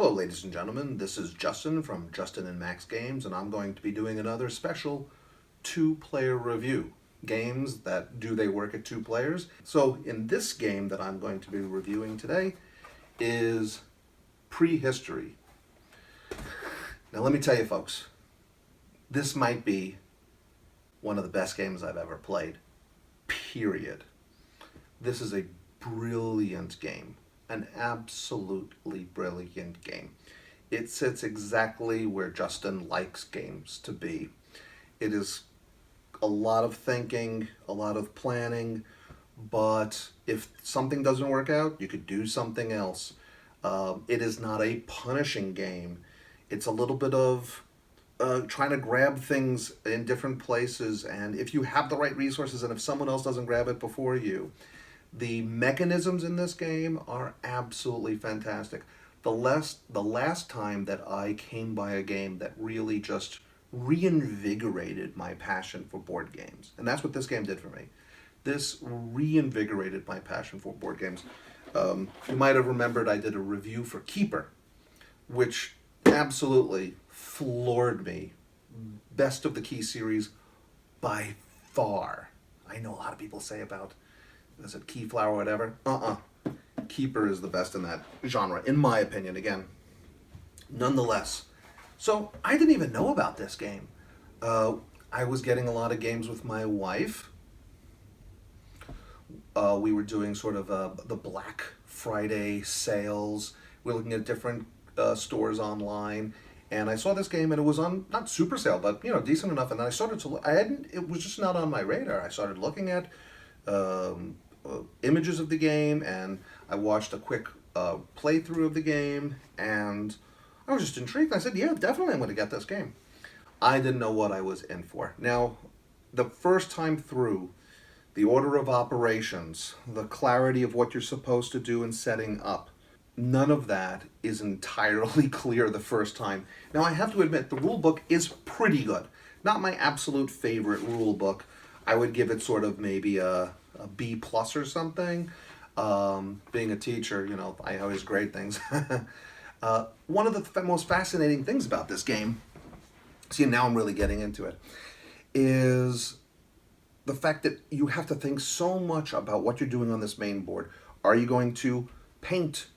Hello, ladies and gentlemen. This is Justin from Justin and Max Games, and I'm going to be doing another special two-player review. Games that do they work at two players? So, in this game that I'm going to be reviewing today is Prehistory. Now, let me tell you, folks, this might be one of the best games I've ever played. Period. This is a brilliant game. An absolutely brilliant game. It sits exactly where Justin likes games to be. It is a lot of thinking, a lot of planning, but if something doesn't work out, you could do something else. It is not a punishing game. It's a little bit of trying to grab things in different places, and if you have the right resources and if someone else doesn't grab it before you, the mechanisms in this game are absolutely fantastic. The last time that I came by a game that really just reinvigorated my passion for board games, and that's what this game did for me. This reinvigorated my passion for board games. You might have remembered I did a review for Keeper, which absolutely floored me. Best of the Key series by far. I know a lot of people say about, is it Keyflower or whatever? Keeper is the best in that genre, in my opinion, again. Nonetheless, so I didn't even know about this game. I was getting a lot of games with my wife. We were doing sort of the Black Friday sales. We were looking at different stores online, and I saw this game, and it was on not super sale, but decent enough. And then I started to. I hadn't. It was just not on my radar. I started looking at images of the game, and I watched a quick playthrough of the game, and I was just intrigued. I said, "Yeah, definitely, I'm going to get this game." I didn't know what I was in for. Now, the first time through, the order of operations, the clarity of what you're supposed to do in setting up, none of that is entirely clear the first time. Now, I have to admit, the rule book is pretty good. Not my absolute favorite rule book. I would give it sort of maybe a B plus or something. Being a teacher, I always grade things. One of the most fascinating things about this game, see, now I'm really getting into it, is the fact that you have to think so much about what you're doing on this main board. Are you going to paint,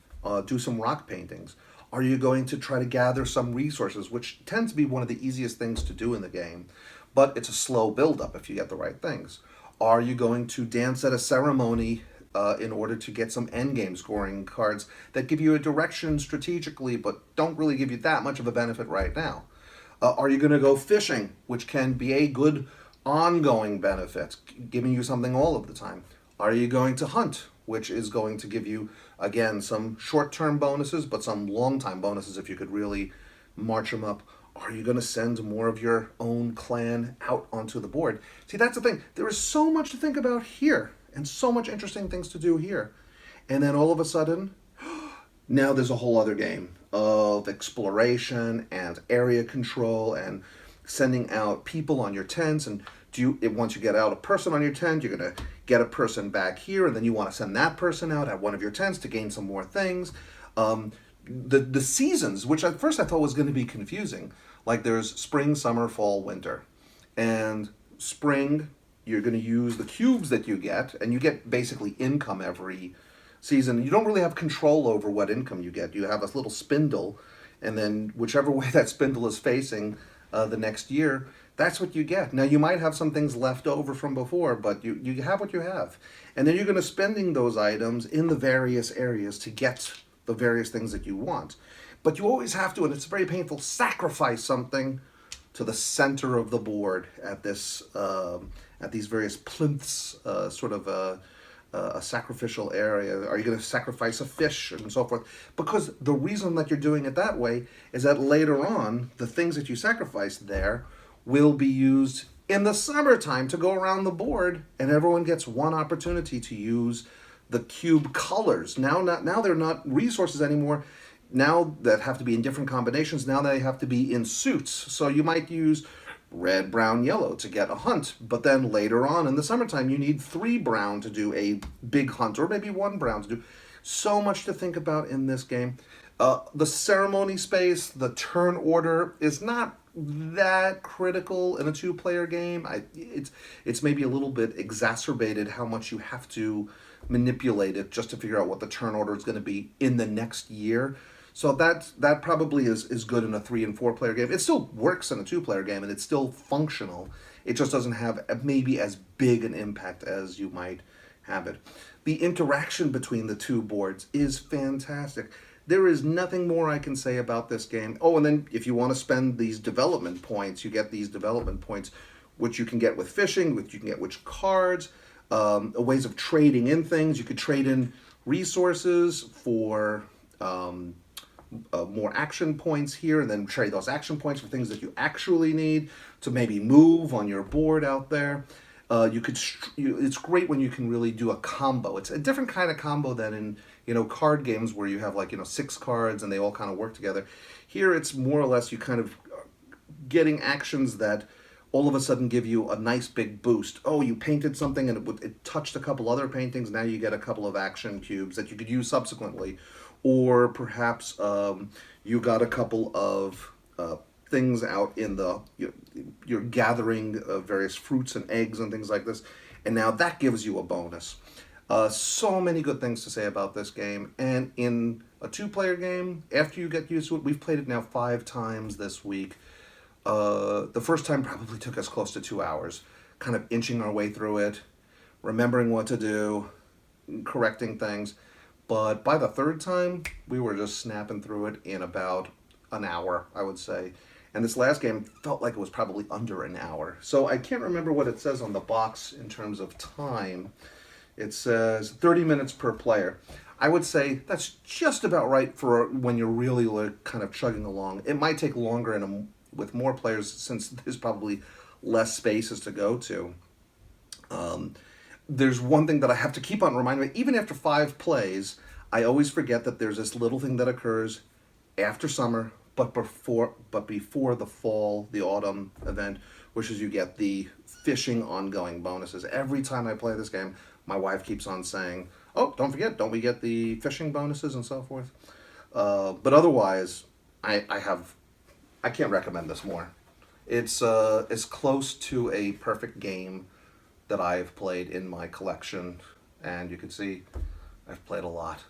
do some rock paintings? Are you going to try to gather some resources, which tends to be one of the easiest things to do in the game, but it's a slow build-up if you get the right things. Are you going to dance at a ceremony in order to get some endgame scoring cards that give you a direction strategically, but don't really give you that much of a benefit right now? Are you going to go fishing, which can be a good ongoing benefit, giving you something all of the time? Are you going to hunt, which is going to give you, again, some short-term bonuses, but some long-time bonuses if you could really march them up? Are you going to send more of your own clan out onto the board? See, that's the thing. There is so much to think about here, and so much interesting things to do here. And then all of a sudden, now there's a whole other game of exploration and area control and sending out people on your tents. And once you get out a person on your tent, you're going to get a person back here, and then you want to send that person out at one of your tents to gain some more things. The seasons, which at first I thought was going to be confusing, like there's spring, summer, fall, winter. And spring, you're going to use the cubes that you get, and you get basically income every season. You don't really have control over what income you get. You have a little spindle, and then whichever way that spindle is facing the next year, that's what you get. Now, you might have some things left over from before, but you have what you have. And then you're going to spending those items in the various areas to get the various things that you want. But you always have to, and it's very painful, sacrifice something to the center of the board at these various plinths, sort of a sacrificial area. Are you going to sacrifice a fish and so forth? Because the reason that you're doing it that way is that later on, the things that you sacrificed there will be used in the summertime to go around the board, and everyone gets one opportunity to use the cube colors. Now they're not resources anymore. Now that have to be in different combinations. Now they have to be in suits. So you might use red, brown, yellow to get a hunt. But then later on in the summertime, you need 3 brown to do a big hunt, or maybe 1 brown to do. So much to think about in this game. The ceremony space, the turn order is not that critical in a two-player game. It's maybe a little bit exacerbated how much you have to manipulate it just to figure out what the turn order is going to be in the next year. So that probably is good in a 3 and 4 player game. It still works in a two-player game and it's still functional. It just doesn't have maybe as big an impact as you might have it. The interaction between the two boards is fantastic. There is nothing more I can say about this game. Oh, and then if you want to spend these development points, you get these development points, which you can get with fishing, which you can get with cards, ways of trading in things. You could trade in resources for more action points here, and then trade those action points for things that you actually need to maybe move on your board out there. It's great when you can really do a combo. It's a different kind of combo than in card games where you have like 6 cards and they all kind of work together. Here it's more or less you kind of getting actions that all of a sudden give you a nice big boost. Oh, you painted something and it touched a couple other paintings. Now you get a couple of action cubes that you could use subsequently, or perhaps you got a couple of things out in you're gathering various fruits and eggs and things like this, and now that gives you a bonus. So many good things to say about this game, and in a two-player game, after you get used to it, we've played it now 5 times this week. The first time probably took us close to 2 hours, kind of inching our way through it, remembering what to do, correcting things. But by the third time, we were just snapping through it in about an hour, I would say. And this last game felt like it was probably under an hour. So I can't remember what it says on the box in terms of time. It says 30 minutes per player. I would say that's just about right for when you're really like kind of chugging along. It might take longer with more players since there's probably less spaces to go to. There's one thing that I have to keep on reminding me, even after 5 plays, I always forget that there's this little thing that occurs after summer, but before the fall, the autumn event, which is you get the fishing ongoing bonuses. Every time I play this game, my wife keeps on saying, "Oh, don't forget, don't we get the fishing bonuses and so forth?" But otherwise, I can't recommend this more. It's as close to a perfect game that I've played in my collection, and you can see I've played a lot.